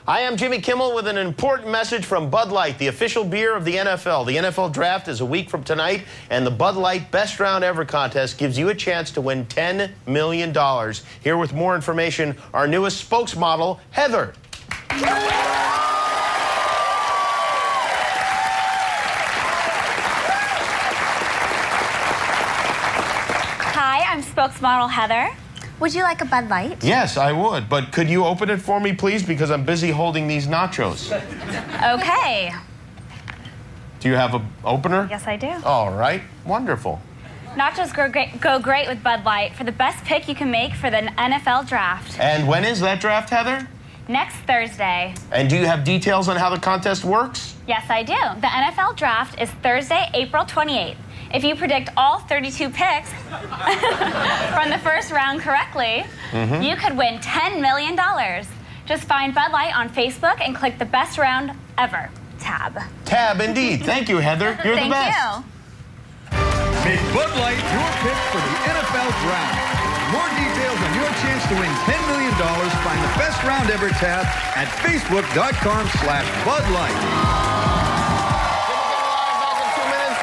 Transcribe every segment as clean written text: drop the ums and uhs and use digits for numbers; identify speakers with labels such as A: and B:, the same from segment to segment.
A: I am Jimmy Kimmel with an important message from Bud Light, the official beer of the NFL. The NFL Draft is a week from tonight, and the Bud Light Best Round Ever contest gives you a chance to win $10 million. Here with more information, our newest spokesmodel, Heather.
B: Hi, I'm spokesmodel Heather. Would you like a Bud Light?
A: Yes, I would, but could you open it for me, please? Because I'm busy holding these nachos.
B: Okay.
A: Do you have an opener?
B: Yes, I do.
A: All right, wonderful.
B: Nachos go great with Bud Light for the best pick you can make for the NFL Draft.
A: And when is that draft, Heather?
B: Next Thursday.
A: And do you have details on how the contest works?
B: Yes, I do. The NFL Draft is Thursday, April 28th. If you predict all 32 picks from the first round correctly, you could win $10 million. Just find Bud Light on Facebook and click the Best Round Ever tab.
A: Tab, indeed. Thank you, Heather. You're the best.
B: Thank you.
C: Make Bud Light your pick for the NFL Draft. For more details on your chance to win $10 million, find the Best Round Ever tab at facebook.com/Bud Light.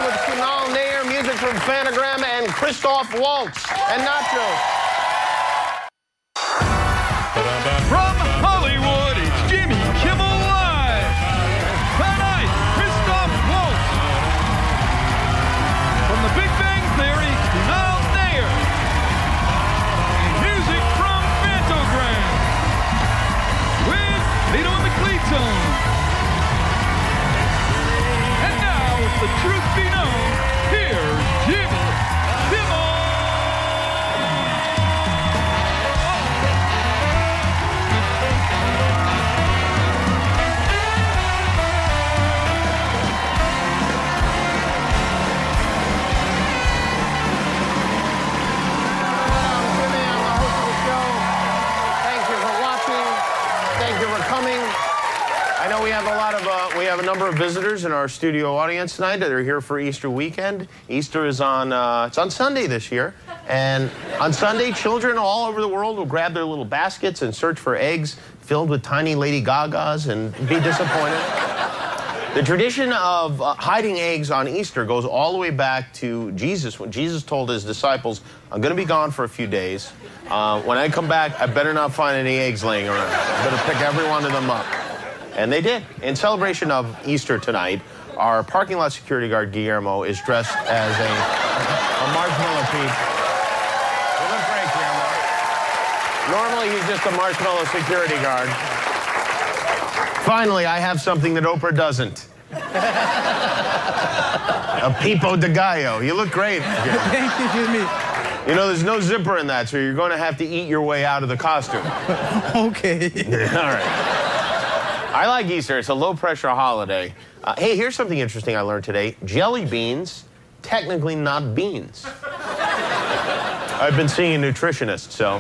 A: With Kunal Nayyar, music from Fanagram, and Christoph Waltz and nachos.
C: From Hollywood, it's Jimmy Kimmel Live. Tonight, Christoph Waltz. From The Big Bang Theory, Kunal Nayyar. And music from Phantogram. With Lito and the Cleatone. And now, if the truth be known, here's Jimmy Kimmel.
A: I know we have a number of visitors in our studio audience tonight that are here for Easter weekend. Easter is on it's on Sunday this year, and on Sunday, children all over the world will grab their little baskets and search for eggs filled with tiny Lady Gagas and be disappointed. The tradition of hiding eggs on Easter goes all the way back to Jesus, when Jesus told his disciples, "I'm going to be gone for a few days. When I come back, I better not find any eggs laying around. I'm going to pick every one of them up." And they did. In celebration of Easter tonight, our parking lot security guard, Guillermo, is dressed as a marshmallow peep. Give him a break, Guillermo. Normally, he's just a marshmallow security guard. Finally, I have something that Oprah doesn't. A pipo de gallo. You look great, Guillermo.
D: Thank you, Jimmy.
A: You know, there's no zipper in that, so you're going to have to eat your way out of the costume.
D: Okay.
A: All right. I like Easter. It's a low-pressure holiday. Hey, here's something interesting I learned today. Jelly beans, technically not beans. I've been seeing a nutritionist, so.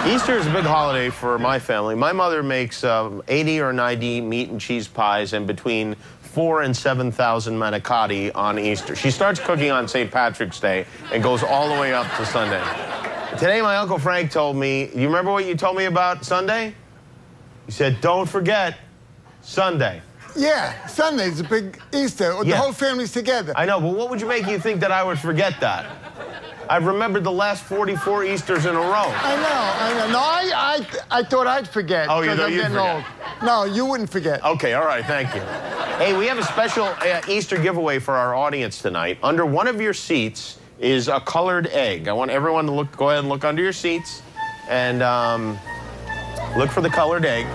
A: Easter is a big holiday for my family. My mother makes 80 or 90 meat and cheese pies and between 4,000 and 7,000 manicotti on Easter. She starts cooking on St. Patrick's Day and goes all the way up to Sunday. Today, my Uncle Frank told me, you remember what you told me about Sunday? He said, don't forget Sunday.
E: Yeah, Sunday's a big Easter. The whole family's together.
A: I know, but what would you make you think that I would forget that? I've remembered the last 44 Easters in a row.
E: I know. No, I thought I'd forget.
A: Oh, you thought you'd forget?
E: Old. No, you wouldn't forget.
A: Okay, all right, thank you. Hey, we have a special Easter giveaway for our audience tonight. Under one of your seats is a colored egg. I want everyone to go ahead and look under your seats and look for the colored egg.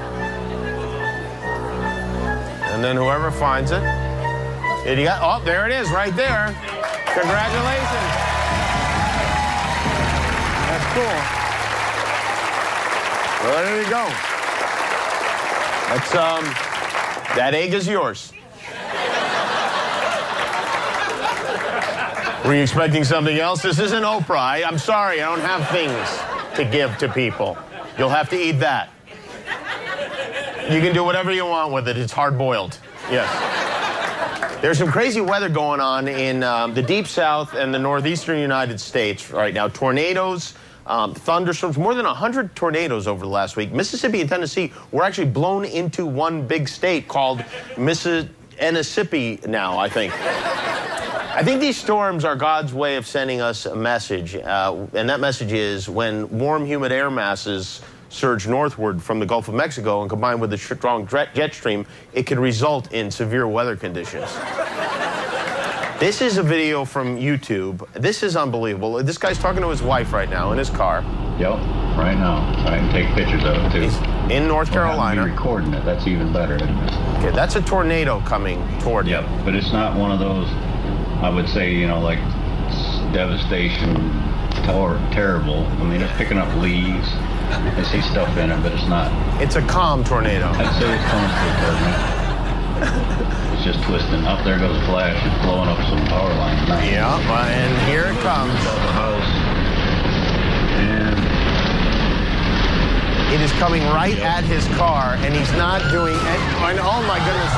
A: And then whoever finds it, oh, there it is, right there. Congratulations. That's cool. Well, there you go. That's, that egg is yours. Were you expecting something else? This isn't Oprah. I'm sorry, I don't have things to give to people. You'll have to eat that. You can do whatever you want with it. It's hard-boiled. Yes. There's some crazy weather going on in the Deep South and the northeastern United States right now. Tornadoes, thunderstorms, more than 100 tornadoes over the last week. Mississippi and Tennessee were actually blown into one big state called Mississippi now, I think. I think these storms are God's way of sending us a message, and that message is when warm, humid air masses surge northward from the Gulf of Mexico and combined with a strong jet stream, it could result in severe weather conditions. This is a video from YouTube. This is unbelievable. This guy's talking to his wife right now in his car.
F: Yep, right now. I can take pictures of it, too.
A: He's in North Carolina.
F: We'll recording it. That's even better, isn't it?
A: Okay, that's a tornado coming toward you.
F: Yep, but it's not one of those, I would say, you know, like devastation, terrible. I mean, it's picking up leaves. I see stuff in it, but it's not.
A: It's a calm tornado.
F: I'd say it's coming to a It's just twisting. Up there goes a flash. It's blowing up some power lines. Nice.
A: Yeah, and here it comes.
F: The house. And
A: it is coming right at his car, and he's not doing any. Oh my goodness.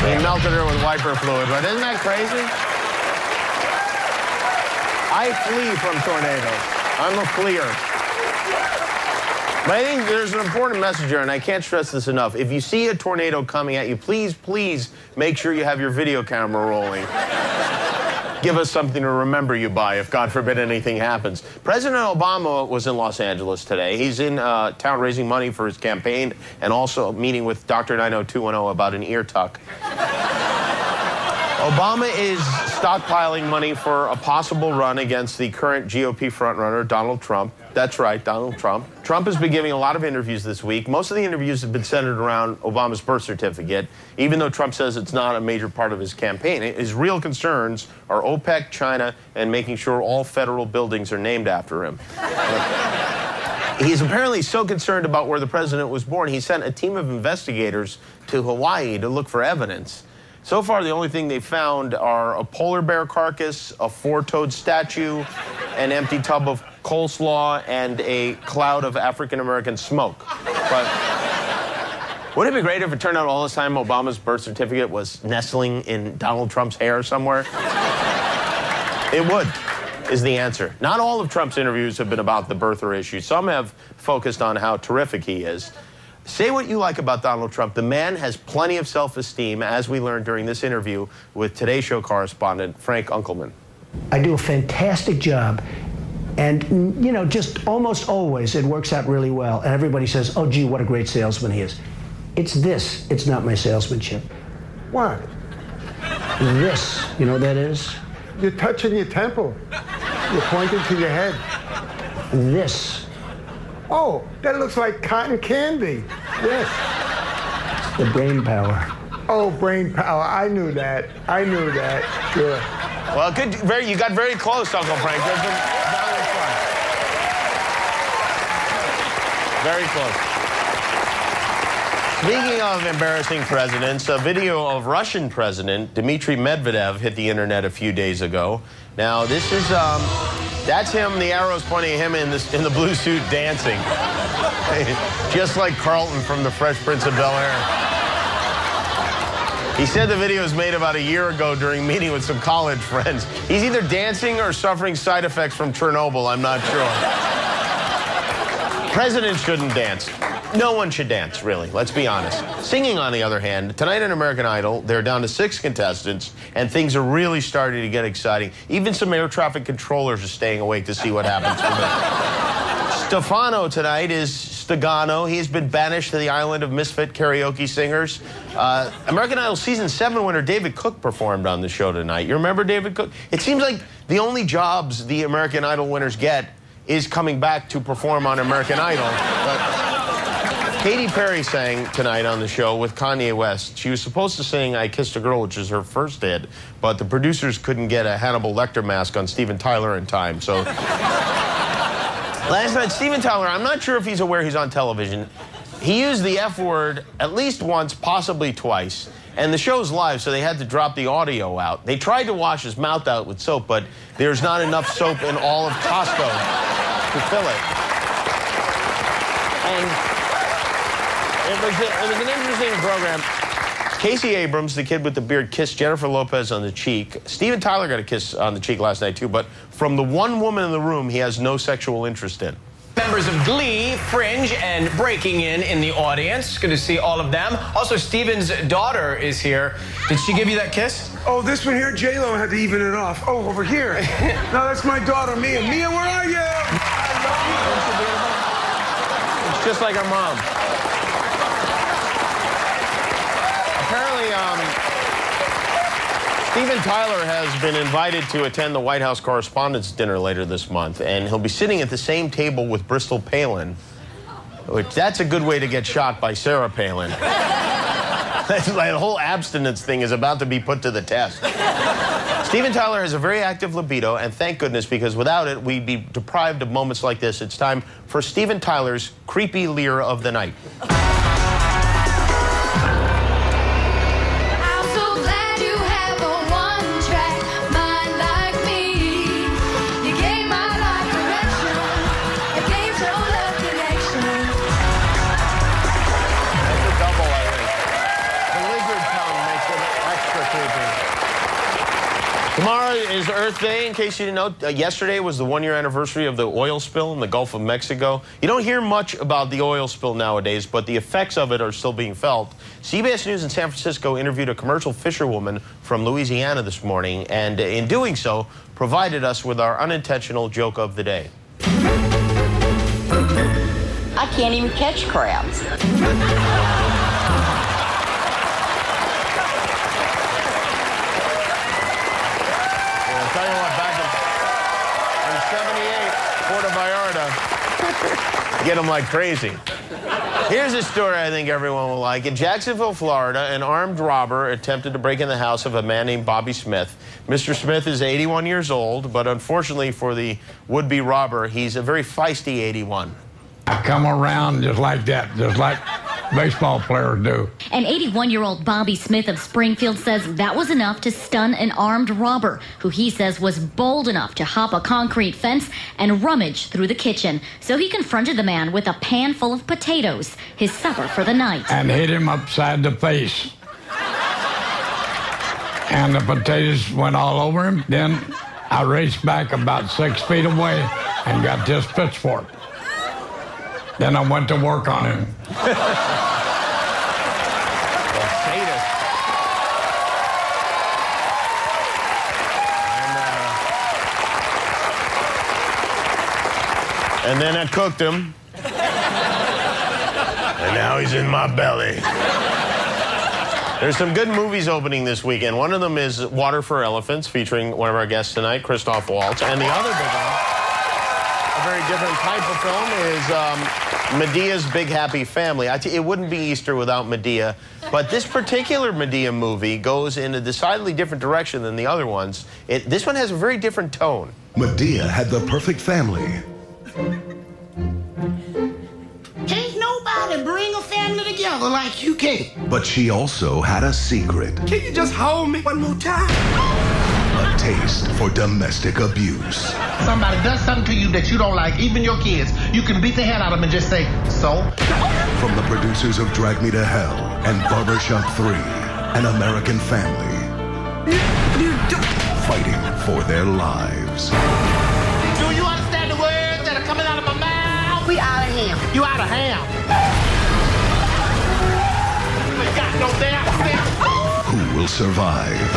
A: He melted her with wiper fluid, but isn't that crazy? I flee from tornadoes. I'm a fleer. But I think there's an important message here, and I can't stress this enough. If you see a tornado coming at you, please, please make sure you have your video camera rolling. Give us something to remember you by if, God forbid, anything happens. President Obama was in Los Angeles today. He's in town raising money for his campaign and also meeting with Dr. 90210 about an ear tuck. Obama is stockpiling money for a possible run against the current GOP frontrunner, Donald Trump. That's right, Donald Trump. Trump has been giving a lot of interviews this week. Most of the interviews have been centered around Obama's birth certificate, even though Trump says it's not a major part of his campaign. His real concerns are OPEC, China, and making sure all federal buildings are named after him. He's apparently so concerned about where the president was born, he sent a team of investigators to Hawaii to look for evidence. So far, the only thing they found are a polar bear carcass, a four-toed statue, an empty tub of coleslaw, and a cloud of African-American smoke. But wouldn't it be great if it turned out all this time Obama's birth certificate was nestling in Donald Trump's hair somewhere? It would, is the answer. Not all of Trump's interviews have been about the birther issue. Some have focused on how terrific he is. Say what you like about Donald Trump. The man has plenty of self-esteem, as we learned during this interview with Today Show correspondent Frank Unkelman.
G: I do a fantastic job, and, you know, just almost always it works out really well. And everybody says, oh, gee, what a great salesman he is. It's this. It's not my salesmanship.
E: What?
G: This. You know what that is?
E: You're touching your temple. You're pointing to your head.
G: This.
E: Oh, that looks like cotton candy. Yes.
G: The brain power.
E: Oh, brain power. I knew that. I knew that. Sure.
A: Well, good. You got very close, Uncle Frank. Very close. Speaking of embarrassing presidents, a video of Russian President Dmitry Medvedev hit the internet a few days ago. Now, this is that's him. The arrow's pointing at him in the blue suit dancing, just like Carlton from The Fresh Prince of Bel-Air. He said the video was made about a year ago during a meeting with some college friends. He's either dancing or suffering side effects from Chernobyl, I'm not sure. Presidents shouldn't dance. No one should dance, really, let's be honest. Singing, on the other hand, tonight on American Idol, they're down to 6 contestants, and things are really starting to get exciting. Even some air traffic controllers are staying awake to see what happens for them. Stefano tonight is Stegano. He's been banished to the island of misfit karaoke singers. American Idol Season 7 winner David Cook performed on the show tonight. You remember David Cook? It seems like the only jobs the American Idol winners get is coming back to perform on American Idol. But Katy Perry sang tonight on the show with Kanye West. She was supposed to sing I Kissed a Girl, which is her first hit, but the producers couldn't get a Hannibal Lecter mask on Steven Tyler in time, so... Last night, Steven Tyler, I'm not sure if he's aware he's on television. He used the F word at least once, possibly twice, and the show's live, so they had to drop the audio out. They tried to wash his mouth out with soap, but there's not enough soap in all of Costco to fill it. And it was an interesting program. Casey Abrams, the kid with the beard, kissed Jennifer Lopez on the cheek. Steven Tyler got a kiss on the cheek last night, too, but from the one woman in the room he has no sexual interest in.
H: Members of Glee, Fringe, and Breaking In the audience. Good to see all of them. Also, Steven's daughter is here. Did she give you that kiss?
I: Oh, this one here, J-Lo had to even it off. Oh, over here. No, that's my daughter, Mia. Mia, where are you?
A: It's just like her mom. Apparently, Steven Tyler has been invited to attend the White House Correspondents' Dinner later this month, and he'll be sitting at the same table with Bristol Palin, which that's a good way to get shot by Sarah Palin. The whole abstinence thing is about to be put to the test. Steven Tyler has a very active libido, and thank goodness, because without it, we'd be deprived of moments like this. It's time for Steven Tyler's creepy leer of the night. Tomorrow is Earth Day, in case you didn't know. Yesterday was the one-year anniversary of the oil spill in the Gulf of Mexico. You don't hear much about the oil spill nowadays, but the effects of it are still being felt. CBS News in San Francisco interviewed a commercial fisherwoman from Louisiana this morning, and in doing so, provided us with our unintentional joke of the day.
J: I can't even catch crabs.
A: Tell you what, back in 78, Puerto Vallarta, get them like crazy. Here's a story I think everyone will like. In Jacksonville, Florida, an armed robber attempted to break in the house of a man named Bobby Smith. Mr. Smith is 81 years old, but unfortunately for the would-be robber, he's a very feisty 81.
K: I come around just like that, just like baseball players do.
L: An 81-year-old Bobby Smith of Springfield says that was enough to stun an armed robber, who he says was bold enough to hop a concrete fence and rummage through the kitchen. So he confronted the man with a pan full of potatoes, his supper for the night.
K: And hit him upside the face. And the potatoes went all over him. Then I raced back about 6 feet away and got this pitchfork. Then I went to work on him.
A: And then I cooked him. And now he's in my belly. There's some good movies opening this weekend. One of them is Water for Elephants, featuring one of our guests tonight, Christoph Waltz. And the other big one, a very different type of film, is Medea's Big Happy Family. It wouldn't be Easter without Medea, but this particular Medea movie goes in a decidedly different direction than the other ones. This one has a very different tone.
M: Medea had the perfect family.
N: Can't nobody bring a family together like you can.
M: But she also had a secret.
N: Can you just hold me one more time?
M: A taste for domestic abuse.
N: Somebody does something to you that you don't like, even your kids. You can beat the hell out of them and just say, so?
M: From the producers of Drag Me to Hell and Barbershop 3, An American Family. Fighting for their lives.
N: Do you understand the words that are coming out of my mouth? We out of ham. You out of ham. We got no damn.
M: Who will survive?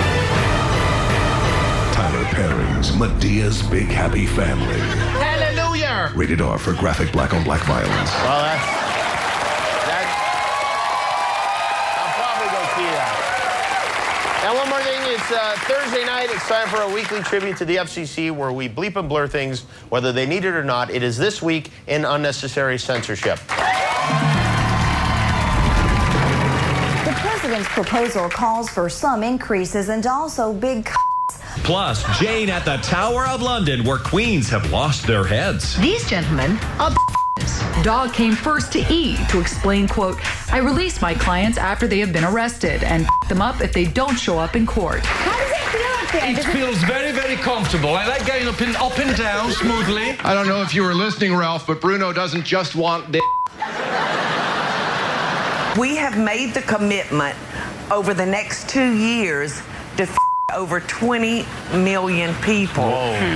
M: Tyler Perry's Medea's Big Happy Family.
N: Hallelujah!
M: Rated R for graphic black-on-black violence.
A: Well, I'll probably go see that. And one more thing, it's Thursday night. It's time for a weekly tribute to the FCC where we bleep and blur things, whether they need it or not. It is this week in Unnecessary Censorship.
O: The president's proposal calls for some increases and also big cuts.
P: Plus, Jane at the Tower of London, where queens have lost their heads.
Q: These gentlemen are Dog came first to E to explain, quote, I release my clients after they have been arrested and them up if they don't show up in court.
O: How does it feel up there?
R: It feels very, very comfortable. I like going up and down smoothly.
S: I don't know if you were listening, Ralph, but Bruno doesn't just want dick.
T: We have made the commitment over the next 2 years to over 20 million people.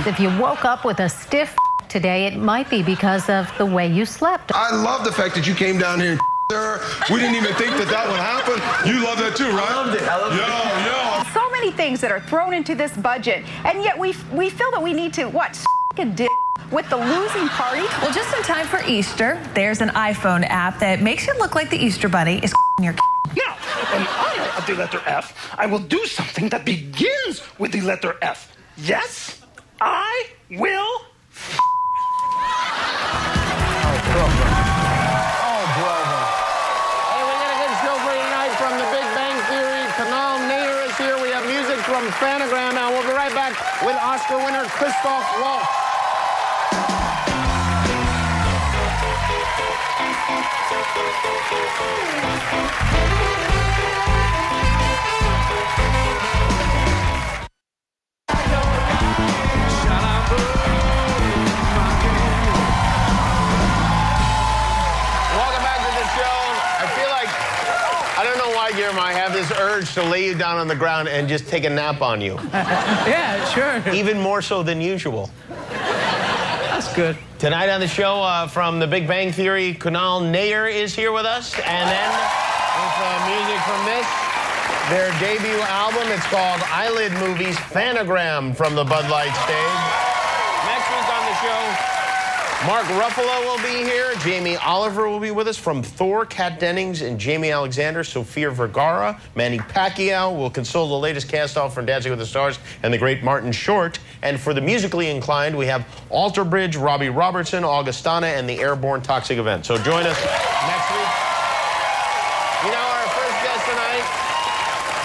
U: If you woke up with a stiff today, it might be because of the way you slept.
S: I love the fact that you came down here and her. We didn't even think that would happen. You love that too, right? I loved it. Yo.
V: So many things that are thrown into this budget, and yet we feel that we need to, what, a dick with the losing party?
W: Well, just in time for Easter, there's an iPhone app that makes it look like the Easter Bunny is your
X: Yeah, when I have the letter F, I will do something that begins with the letter F. Yes, I will.
A: Hey, we got a good show for you tonight from The Big Bang Theory. Kunal Nayyar is here. We have music from Fanagram, and we'll be right back with Oscar winner Christoph Waltz. I have this urge to lay you down on the ground and just take a nap on you.
D: Yeah, sure.
A: Even more so than usual.
D: That's good.
A: Tonight on the show from The Big Bang Theory, Kunal Nayyar is here with us. And then with music from this, their debut album. It's called Eyelid Movies, Fanagram from the Bud Light stage. Next week on the show, Mark Ruffalo will be here. Jamie Oliver will be with us from Thor. Kat Dennings and Jamie Alexander. Sofia Vergara. Manny Pacquiao will console the latest cast-off from Dancing with the Stars and the great Martin Short. And for the musically inclined, we have Alter Bridge, Robbie Robertson, Augustana, and the Airborne Toxic Event. So join us next week. You know, our first guest tonight,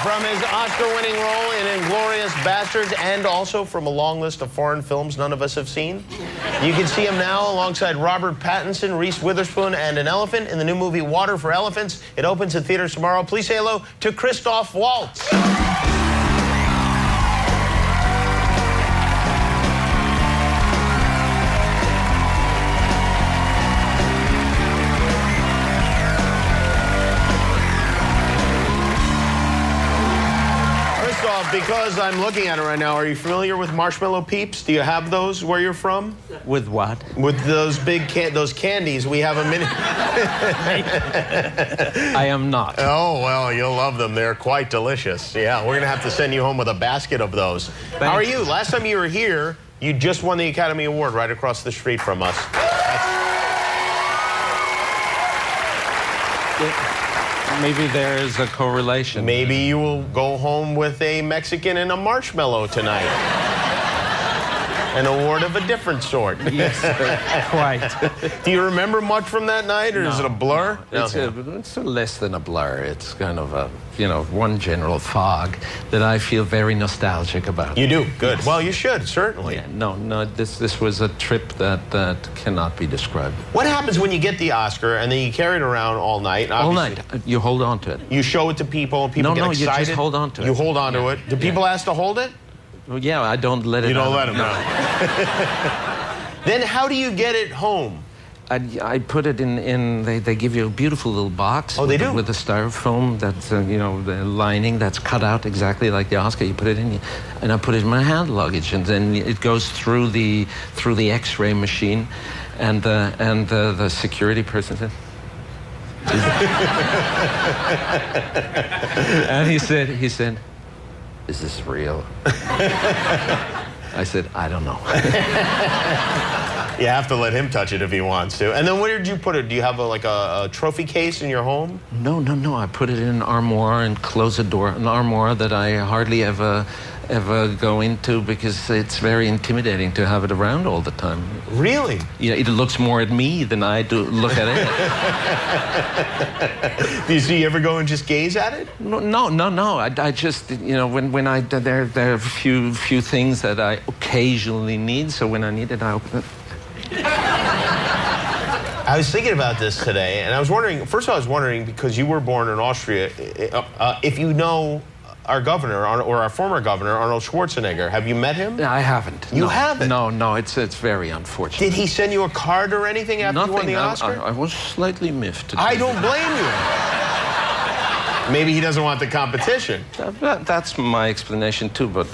A: from his Oscar-winning role in Inglourious Basterds and also from a long list of foreign films none of us have seen. You can see him now alongside Robert Pattinson, Reese Witherspoon, and an elephant in the new movie Water for Elephants. It opens in theaters tomorrow. Please say hello to Christoph Waltz. Because I'm looking at it right now, are you familiar with Marshmallow Peeps? Do you have those where you're from?
Y: With what?
A: With those big those candies. We have a minute.
Y: I am not.
A: Oh, well, you'll love them. They're quite delicious. Yeah, we're going to have to send you home with a basket of those. How are you? Last time you were here, you just won the Academy Award right across the street from us.
Y: Maybe there is a correlation.
A: Maybe you will go home with a Mexican and a marshmallow tonight. An award of a different sort.
Y: Yes, quite.
A: Do you remember much from that night, or is it a blur?
Y: No. It's less than a blur. It's kind of a, one general fog that I feel very nostalgic about.
A: You do? Good. Yes. Well, you should, certainly.
Y: Yeah, no, this was a trip that cannot be described.
A: What happens when you get the Oscar and then you carry it around all night?
Y: All night. You hold on to it.
A: You show it to people, and people get excited?
Y: No, you just hold on to it.
A: You hold on to it. Do people ask to hold it?
Y: Well, yeah, I don't let it.
A: You don't let them know. Then how do you get it home?
Y: I put it in they give you a beautiful little box.
A: Oh, they do?
Y: With a styrofoam that's, the lining that's cut out exactly like the Oscar. You put it in, and I put it in my hand luggage, and then it goes through the X-ray machine, and the security person said, and he said, "Is this real?" I said, "I don't know."
A: You have to let him touch it if he wants to. And then where did you put it? Do you have a trophy case in your home?
Y: No. I put it in an armoire and close the door. An armoire that I hardly ever go into because it's very intimidating to have it around all the time.
A: Really?
Y: Yeah, it looks more at me than I do look at
A: it. Do you ever go and just gaze at it?
Y: No. I just, when there are a few things that I occasionally need, so when I need it, I open it.
A: I was thinking about this today, and I was wondering, first of all, because you were born in Austria, if you know our governor, or our former governor, Arnold Schwarzenegger. Have you met him?
Y: I haven't.
A: You haven't?
Y: No, it's very unfortunate.
A: Did he send you a card or anything after you won the Oscar?
Y: I was slightly miffed.
A: I don't blame you. Maybe he doesn't want the competition.
Y: That's my explanation too, but...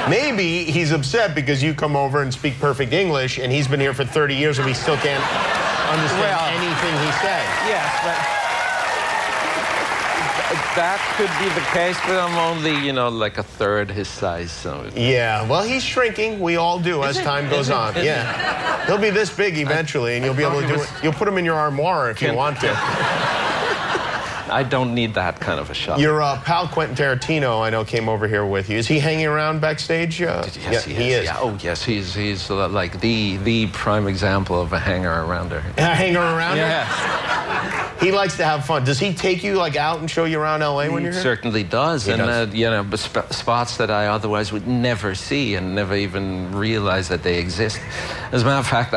A: Maybe he's upset because you come over and speak perfect English, and he's been here for 30 years and we still can't understand anything he says.
Y: Yes, but... That could be the case, but I'm only, you know, like a third his size, so...
A: Yeah, well, he's shrinking. We all do as time goes on. Yeah. He'll be this big eventually, and you'll be able to do it. You'll put him in your armoire if you want to.
Y: I don't need that kind of a shot.
A: Your pal Quentin Tarantino, I know, came over here with you. Is he hanging around backstage?
Y: Yes,
A: yeah, he is.
Y: Yeah. Oh, yes, he's like the prime example of a hanger-arounder.
A: A hanger-arounder?
Y: Yes.
A: He likes to have fun. Does he take you like out and show you around LA when you're here?
Y: He certainly does.
A: He does.
Y: You know, spots that I otherwise would never see and never even realize that they exist. As a matter of fact,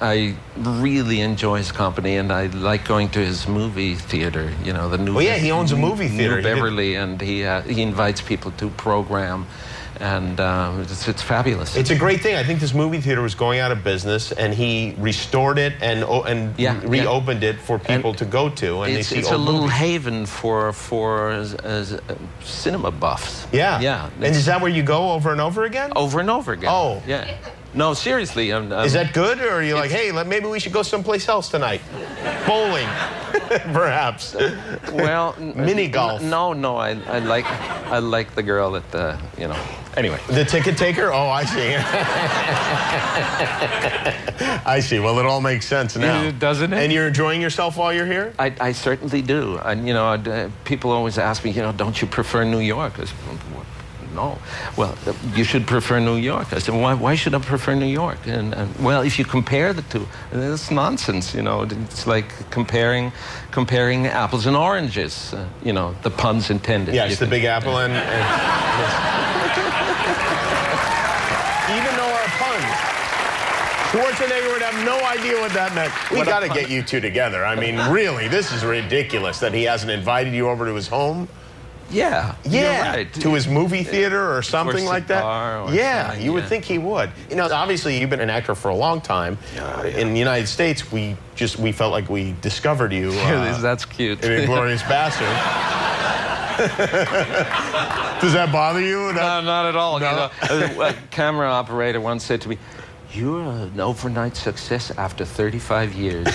Y: I really enjoy his company, and I like going to his movie theater. You know, the new.
A: Well, yeah, he owns a movie theater.
Y: New Beverly, and he invites people to program. And it's fabulous.
A: It's a great thing. I think this movie theater was going out of business, and he restored it and reopened it for people to go to. And
Y: it's a little haven for cinema buffs.
A: Yeah.
Y: Yeah.
A: And is that where you go over and over again?
Y: Over and over again.
A: Oh.
Y: Yeah. No, seriously.
A: Is that good, or are you like, hey, maybe we should go someplace else tonight? Bowling, perhaps.
Y: Well,
A: mini golf.
Y: No, I like the girl at the, you know. Anyway.
A: The ticket taker? Oh, I see. I see. Well, it all makes sense now.
Y: Doesn't it?
A: And you're enjoying yourself while you're here?
Y: I certainly do. And, you know, people always ask me, you know, don't you prefer New York? I said, no. Well, you should prefer New York. I said, why should I prefer New York? And well, if you compare the two, it's nonsense, you know. It's like comparing apples and oranges, you know, the puns intended.
A: Yes, the Big Apple and yes. Even though our puns, Schwarzenegger would have no idea what that meant. We got to get you two together. I mean, really, this is ridiculous that he hasn't invited you over to his home.
Y: Yeah,
A: yeah,
Y: you're right.
A: To his movie theater or something like that. Yeah, you would think he would. You know, obviously you've been an actor for a long time. In the United States, we felt like we discovered you.
Y: That's cute.
A: In Inglourious Bastard. Does that bother you?
Y: No, not at all.
A: No?
Y: You know, a camera operator once said to me, "You're an overnight success after 35 years."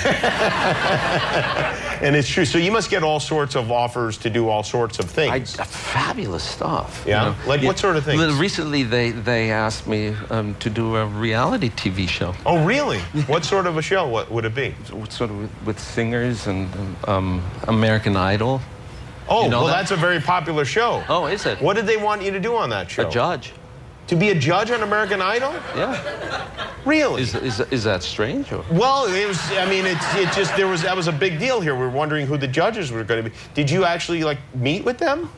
A: And it's true. So you must get all sorts of offers to do all sorts of things.
Y: Fabulous stuff.
A: Yeah?
Y: You know?
A: Like what sort of things?
Y: Recently, they asked me to do a reality TV show.
A: Oh, really? What sort of a show? What would it be?
Y: Sort of with singers and American Idol.
A: Oh,
Y: you know
A: well, that's a very popular show.
Y: Oh, is it?
A: What did they want you to do on that show?
Y: A judge.
A: To be a judge on American Idol?
Y: Yeah.
A: Really?
Y: Is that strange? Or?
A: Well, it was. I mean, that was a big deal here. We were wondering who the judges were going to be. Did you actually like meet with them?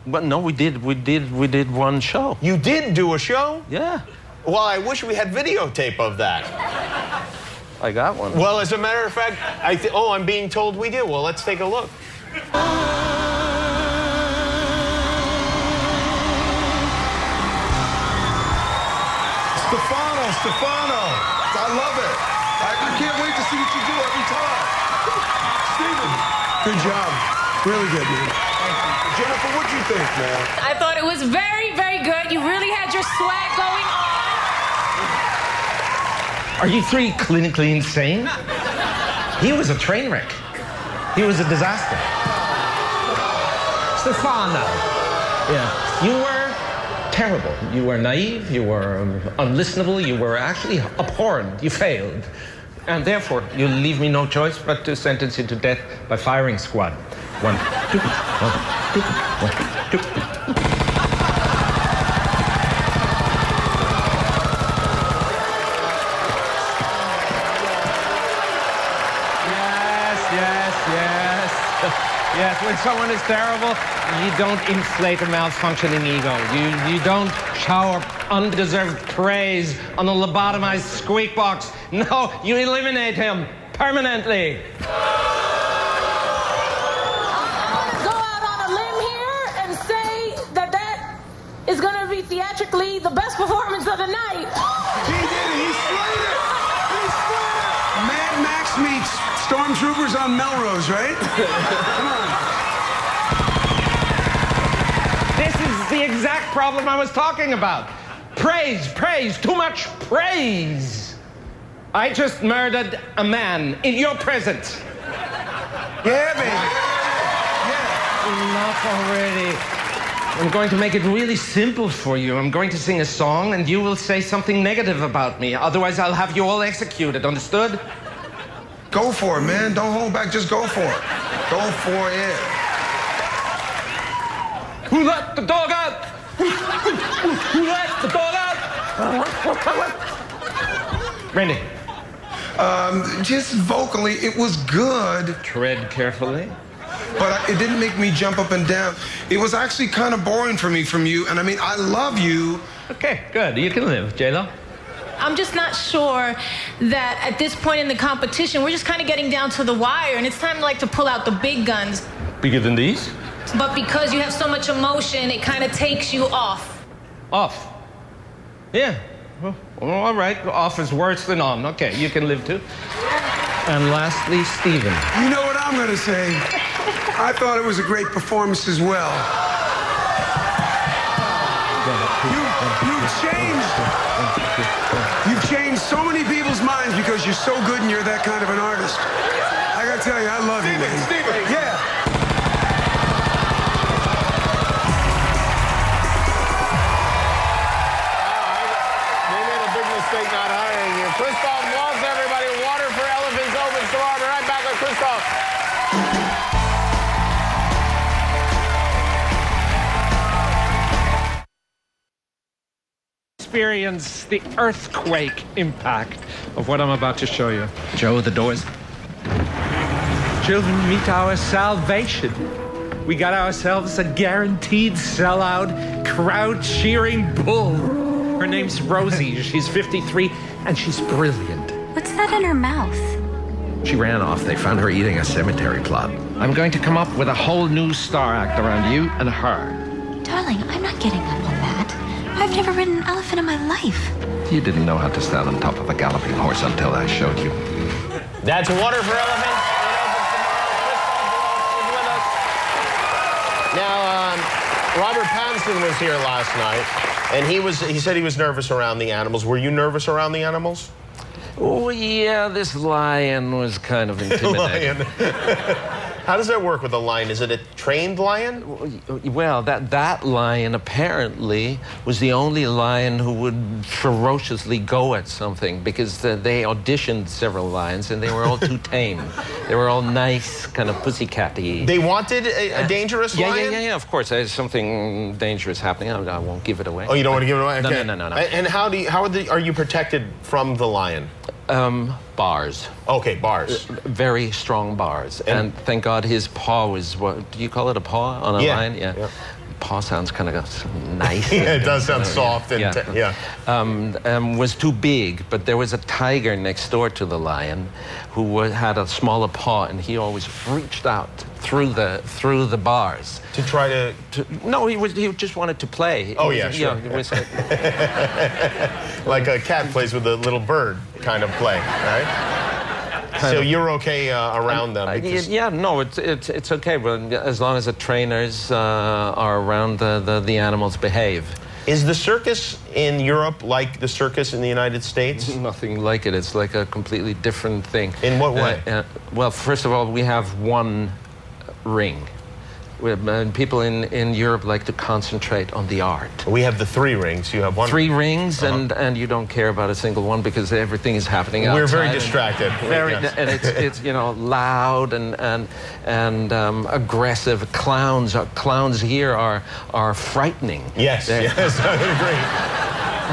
Y: But no, we did one show.
A: You did do a show?
Y: Yeah.
A: Well, I wish we had videotape of that.
Y: I got one.
A: Well, as a matter of fact, I'm being told we do. Well, let's take a look.
S: Stefano, I love it. I can't wait to see what you do every time. Steven,
I: good job. Really good, man.
S: Jennifer, what'd you think, man?
B: I thought it was very, very good. You really had your swag going on.
C: Are you three clinically insane? He was a train wreck. He was a disaster. Stefano. Yeah. You were terrible. You were naive, you were unlistenable, you were actually abhorrent. You failed. And therefore, you leave me no choice but to sentence you to death by firing squad. 1, 2, 1, 2, 1, 2. Yes, when someone is terrible, you don't inflate a malfunctioning ego. You don't shower undeserved praise on a lobotomized squeak box. No, you eliminate him permanently.
B: Go out on a limb here and say that is going to be theatrically the best performance of the night.
I: He did it. He slayed it. He slayed it. Mad Max meets Stormtroopers on Melrose, right? Come on.
C: This is the exact problem I was talking about. Praise, too much praise. I just murdered a man in your presence.
I: Yeah, baby.
C: Enough already. I'm going to make it really simple for you. I'm going to sing a song, and you will say something negative about me. Otherwise, I'll have you all executed. Understood?
S: Go for it, man. Don't hold back. Just go for it. Go for it.
C: Who let the dog out? Who let the dog out? Randy.
S: Just vocally, it was good.
C: Tread carefully.
S: But it didn't make me jump up and down. It was actually kind of boring for me from you. And I mean, I love you.
C: Okay, good. You can live, J-Lo.
B: I'm just not sure that at this point in the competition, we're just kind of getting down to the wire, and it's time to pull out the big guns.
C: Bigger than these?
B: But because you have so much emotion, it kind of takes you off.
C: Off? Yeah. Well, all right. Off is worse than on. Okay, you can live too. And lastly, Steven.
I: You know what I'm going to say? I thought it was a great performance as well. You've changed so many people's minds because you're so good and you're that kind of an artist. I got to tell you, I love you, man.
S: Steven.
I: Yeah.
A: They made a big mistake not hiring you. Christoph Waltz, everybody. Water for Elephants opens tomorrow. Be right back with Christoph.
C: Experience the earthquake impact of what I'm about to show you. Joe, the doors. Children, meet our salvation. We got ourselves a guaranteed sellout, crowd-cheering bull. Her name's Rosie. She's 53, and she's brilliant.
L: What's that in her mouth?
C: She ran off. They found her eating a cemetery plot. I'm going to come up with a whole new star act around you and her.
L: Darling, I'm not getting up on that. I've never ridden an elephant in my life.
C: You didn't know how to stand on top of a galloping horse until I showed you.
A: That's Water for Elephants. Now, Robert Pattinson was here last night, and he said he was nervous around the animals. Were you nervous around the animals?
Y: Oh, yeah, this lion was kind of intimidating.
A: How does that work with a lion? Is it a trained lion?
Y: Well, that lion apparently was the only lion who would ferociously go at something, because they auditioned several lions and they were all too tame. They were all nice, kind of pussycat-y.
A: They wanted a dangerous lion?
Y: Yeah, of course. There's something dangerous happening. I won't give it away.
A: Oh, you don't want to give it away? Okay.
Y: No.
A: And how are you protected from the lion?
Y: Bars.
A: Okay, bars.
Y: Very strong bars. And thank God his paw was, what do you call it, a paw on a lion? Yeah. Paw sounds kind of nice.
A: Yeah, it does sound soft.
Y: Was too big, but there was a tiger next door to the lion who had a smaller paw, and he always reached out through the bars
A: to try to.
Y: No, he just wanted to play.
A: Oh yeah, sure. Like a cat plays with a little bird kind of play, right? So you're okay around them?
Y: Yeah, no, it's okay, but as long as the trainers are around, the animals behave.
A: Is the circus in Europe like the circus in the United States?
Y: Nothing like it. It's like a completely different thing.
A: In what way?
Y: Well, first of all, we have one ring. People in Europe like to concentrate on the art.
A: We have the 3 rings. You have one.
Y: 3 rings, and you don't care about a single one because everything is happening outside.
A: We're very distracted.
Y: And it's loud and aggressive. Clowns here are frightening.
A: Yes, I would agree.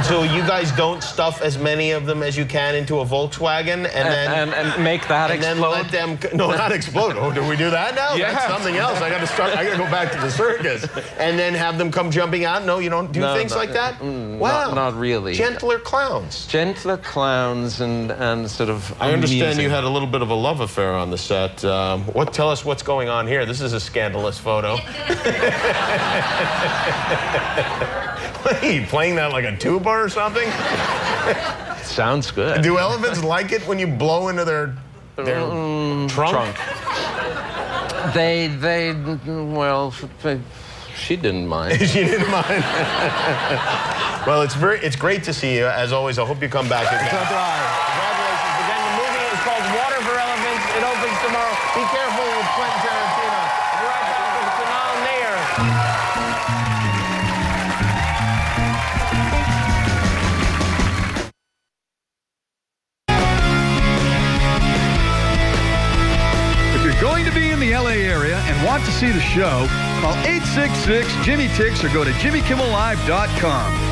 A: So you guys don't stuff as many of them as you can into a Volkswagen and
Y: make that explode?
A: And then let them... No, not explode. Oh, do we do that now?
Y: Yeah.
A: That's something else. I got to go back to the circus. And then have them come jumping out? No, you don't do things like that? Wow.
Y: Not really.
A: Gentler clowns.
Y: Gentler clowns and sort of
A: I understand you had a little bit of a love affair on the set. Tell us what's going on here. This is a scandalous photo. What, are you playing that like a tuba or something?
Y: Sounds good.
A: Do elephants like it when you blow into their trunk?
Y: They She didn't mind.
A: She didn't mind. Well, it's great to see you, as always. I hope you come back again. Congratulations. Again, the movie is called Water for Elephants. It opens tomorrow. Be careful with Quentin Tarantino. We're right back with Kunal Nayyar.
E: If you're going to be in the LA area and want to see the show, call 866-JIMMY-TIX or go to JimmyKimmelLive.com.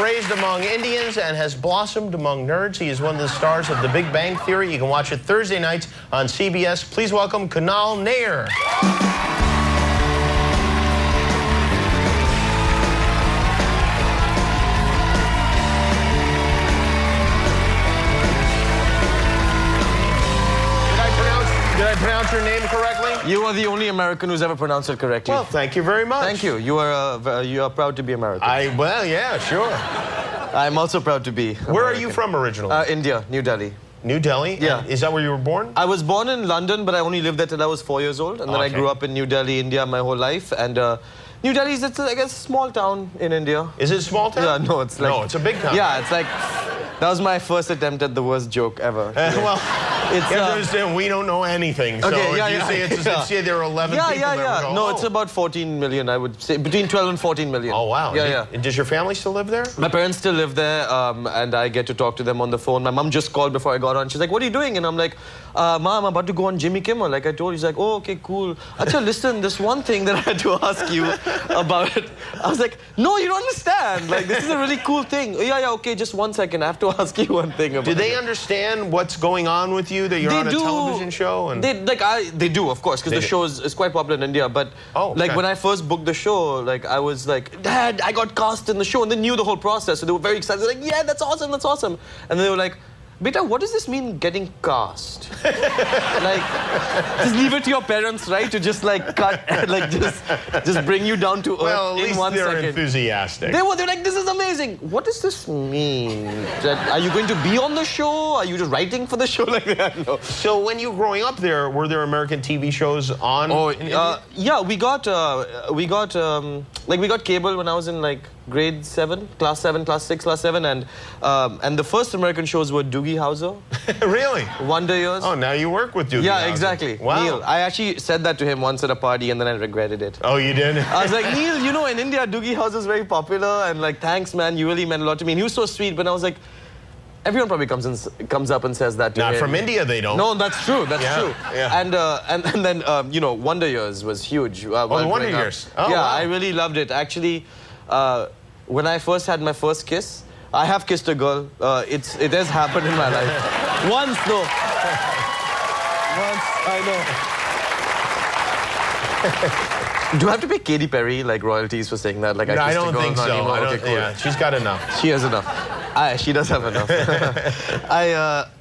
A: Raised among Indians and has blossomed among nerds. He is one of the stars of The Big Bang Theory. You can watch it Thursday nights on CBS. Please welcome Kunal Nayyar. Did I pronounce your name correctly?
F: You are the only American who's ever pronounced it correctly.
A: Well, thank you very much.
F: Thank you. You are proud to be American.
A: Well, yeah, sure.
F: I'm also proud to be American.
A: Where are you from originally?
F: India, New Delhi.
A: New Delhi?
F: Yeah.
A: And is that where you were born?
F: I was born in London, but I only lived there till I was 4 years old. And then I grew up in New Delhi, India, my whole life. And New Delhi is, I guess, a small town in India.
A: Is it a small town?
F: Yeah, no, it's like...
A: No, it's a big town.
F: Yeah, it's like... That was my first attempt at the worst joke ever.
A: Well, you have to understand, we don't know anything. So
F: okay,
A: if you say there are 11 people there, go,
F: No, it's about 14 million, I would say. Between 12 and 14 million.
A: Oh, wow.
F: Yeah.
A: Does your family still live there?
F: My parents still live there, and I get to talk to them on the phone. My mom just called before I got on. She's like, what are you doing? And I'm like, Mom, I'm about to go on Jimmy Kimmel, like I told you. She's like, oh, okay, cool. Achha, listen, there's one thing that I had to ask you about. I was like, no, you don't understand. Like, this is a really cool thing. Oh, yeah, okay, just 1 second. I have to ask you one thing about
A: Do they understand what's going on with you, that you're on a television show? And...
F: They do, of course, because the show is quite popular in India. But like when I first booked the show, like I was like, Dad, I got cast in the show, and they knew the whole process, so they were very excited. They're like, yeah, that's awesome, that's awesome. And they were like, Beta, what does this mean, getting cast? Like, just leave it to your parents, right? To just like cut, like just bring you down to earth
A: well,
F: in 1 second.
A: They're enthusiastic.
F: They're like, this is amazing. What does this mean? Are you going to be on the show? Are you just writing for the show like that? No.
A: So when you were growing up there, were there American TV shows on?
F: Oh, yeah, we got cable when I was in like grade 7, class 7, class 6, class 7, and the first American shows were Doogie Howser.
A: Really?
F: Wonder Years.
A: Oh, now you work with Doogie
F: Yeah,
A: Howser.
F: Exactly.
A: Wow.
F: Neil, I actually said that to him once at a party, and then I regretted it.
A: Oh, you did?
F: I was like, Neil, you know, in India, Doogie Howser is very popular, and like, thanks, man, you really meant a lot to me. And he was so sweet, but I was like, everyone probably comes up and says that to him.
A: Not from India, they don't.
F: No, that's true. That's true.
A: Yeah.
F: And then you know, Wonder Years was huge.
A: Wonder Years. Oh,
F: yeah,
A: wow.
F: I really loved it. Actually, when I first had my first kiss, I have kissed a girl. It has happened in my life. Once though. Once, I know. Do I have to pay Katy Perry like royalties for saying that? Like
A: no,
F: I
A: I don't think so.
F: Okay, cool.
A: Yeah, she's got enough.
F: She has enough. She does have enough.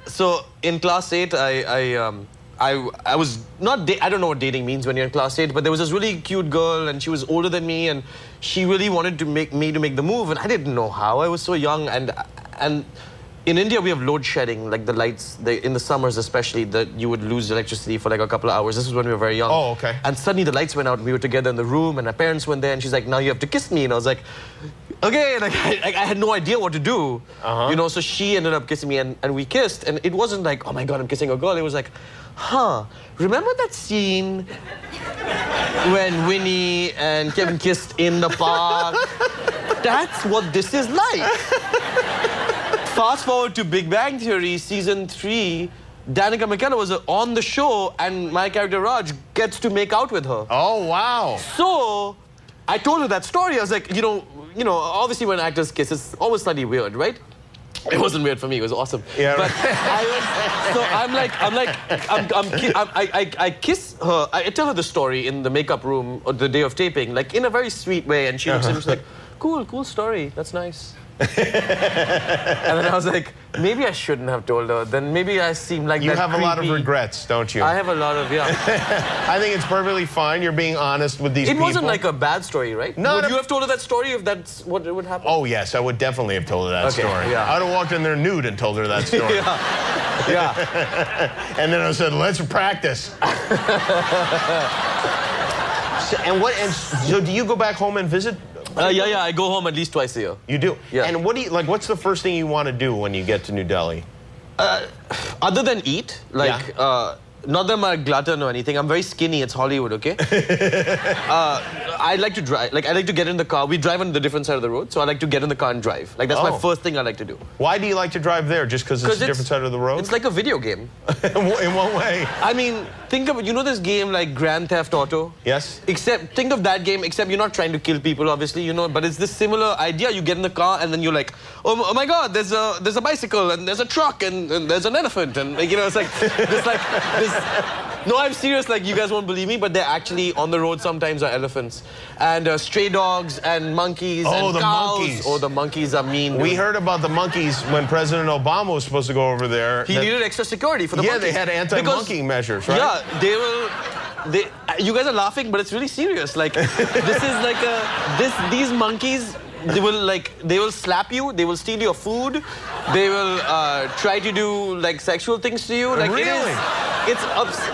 F: So in class 8, I was not, I don't know what dating means when you're in class 8, but there was this really cute girl and she was older than me and she really wanted to make the move and I didn't know how. I was so young and in India we have load shedding, like the lights, in the summers especially, that you would lose electricity for like a couple of hours. This was when we were very young.
A: Oh, okay.
F: And suddenly the lights went out and we were together in the room and my parents went there and she's like, now you have to kiss me. And I was like, okay, like I had no idea what to do. You know, so she ended up kissing me and we kissed and it wasn't like, oh my God, I'm kissing a girl. It was like, remember that scene when Winnie and Kevin kissed in the park? That's what this is like. Fast forward to Big Bang Theory, season 3, Danica McKenna was on the show and my character Raj gets to make out with her.
A: Oh, wow.
F: So, I told her that story. I was like, you know, obviously when actors kiss, it's always slightly weird, right? It wasn't weird for me, it was awesome.
A: Yeah,
F: but I kiss her, I tell her the story in the makeup room on the day of taping, like in a very sweet way, and she looks at me, she's like, cool story, that's nice. And then I was like, maybe I shouldn't have told her. Then maybe I seem like
A: you
F: that
A: have
F: creepy.
A: a lot of regrets, don't you?
F: I have a lot of, yeah.
A: I think it's perfectly fine. You're being honest with these people.
F: It wasn't like a bad story, right?
A: No,
F: would you have told her that story if that's what would happen?
A: Oh, yes, I would definitely have told her that story.
F: Yeah.
A: I would have walked in there nude and told her that story.
F: Yeah.
A: And then I said, let's practice. So do you go back home and visit?
F: Yeah, I go home at least twice a year.
A: You do?
F: Yeah.
A: And what do you, like, what's the first thing you want to do when you get to New Delhi?
F: Other than eat, like, not that I'm a glutton or anything. I'm very skinny. It's Hollywood, okay? I like to drive. Like, I like to get in the car. We drive on the different side of the road, so I like to get in the car and drive. Like, that's my first thing I like to do.
A: Why do you like to drive there? Just because it's a different side of the road?
F: It's like a video game.
A: In what way?
F: I mean, think of, you know this game like Grand Theft Auto?
A: Yes.
F: Except, think of that game, except you're not trying to kill people, obviously, you know, but it's this similar idea. You get in the car and then you're like, oh my God, there's a bicycle and there's a truck and there's an elephant. And, like, you know, it's like, this. No, I'm serious, like, you guys won't believe me, but they're actually on the road sometimes are elephants. And stray dogs and monkeys and
A: the
F: cows.
A: monkeys.
F: Oh, the monkeys are mean.
A: We heard about the monkeys when President Obama was supposed to go over there.
F: He needed extra security for the monkeys.
A: Yeah, they had anti-monkey measures, right?
F: Yeah, you guys are laughing, but it's really serious. Like, this is like these monkeys, they will slap you, they will steal your food, they will try to do like sexual things to you. Like,
A: really?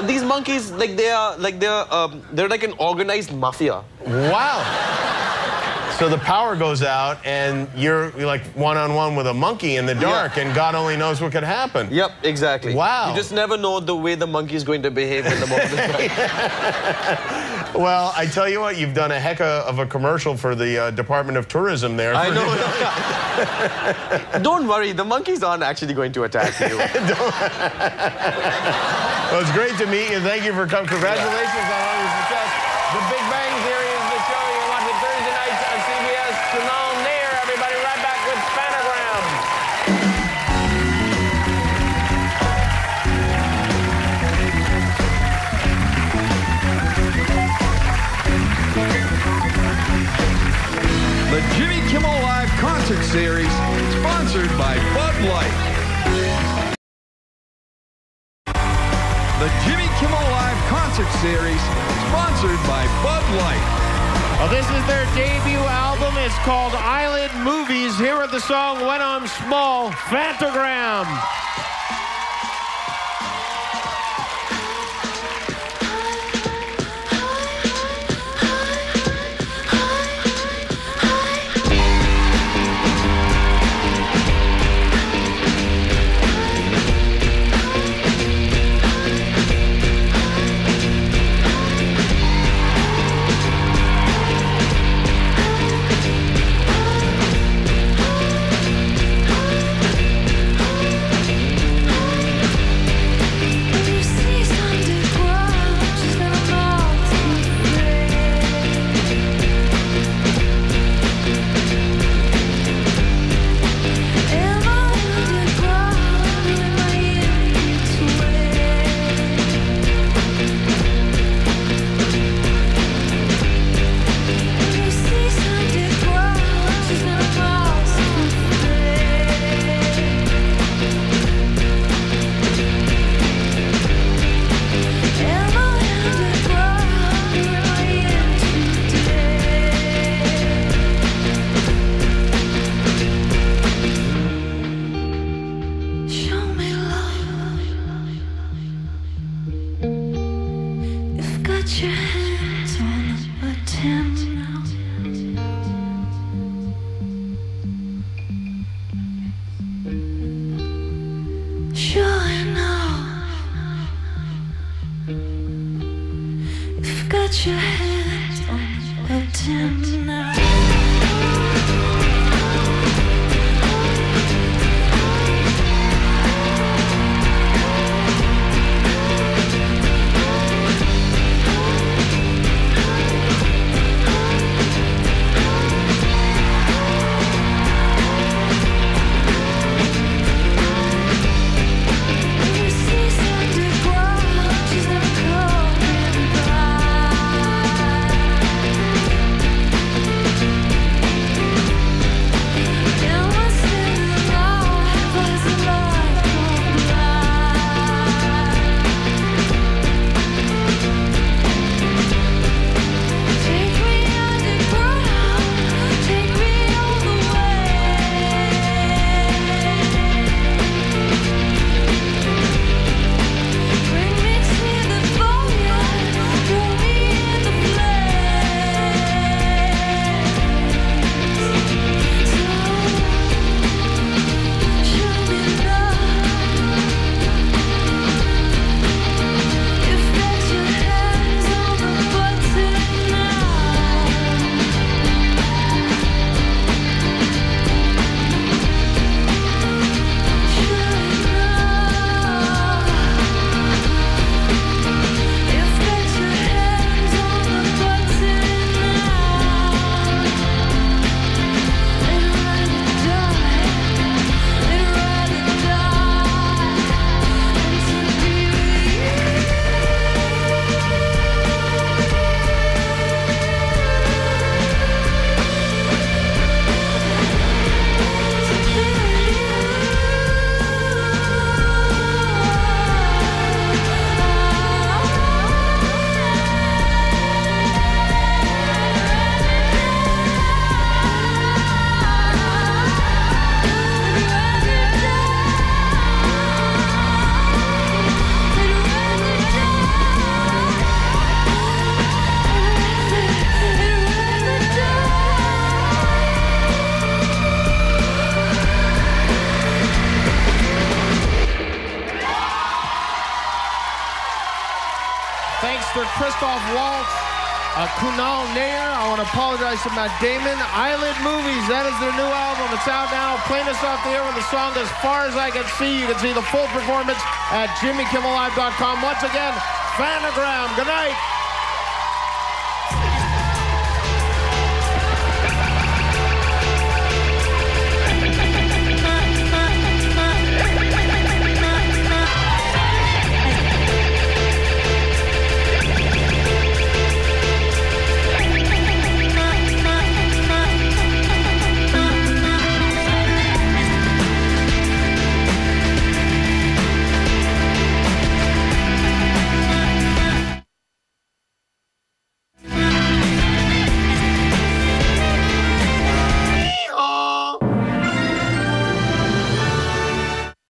F: These monkeys, like they're like an organized mafia.
A: Wow. So the power goes out and you're like one-on-one with a monkey in the dark and God only knows what could happen.
F: Yep, exactly.
A: Wow.
F: You just never know the way the monkey is going to behave in the moment is right.
A: Well, I tell you what, you've done a heck of a commercial for the Department of Tourism there.
F: I know. Don't worry, the monkeys aren't actually going to attack you.
A: Well, it's great to meet you. Thank you for coming. Congratulations on all your success. The Big Bang Theory is the show. You watch it Thursday nights on CBS. Kunal Nayyar. Everybody right back with Spanogram.
E: The Jimmy Kimmel Live Concert Series, sponsored by Bud Light. The Jimmy Kimmel Live Concert Series, sponsored by Bud Light.
A: Well, this is their debut album. It's called Island Movies. Here are the song When I'm Small, Phantogram.
G: Put your hands on the button now.
A: Thanks to Christoph Waltz, Kunal Nayyar. I want to apologize to Matt Damon. Eyelid Movies, that is their new album. It's out now. Playing us off the air with the song As Far As I Can See. You can see the full performance at JimmyKimmelLive.com. Once again, Fanagram. Good night.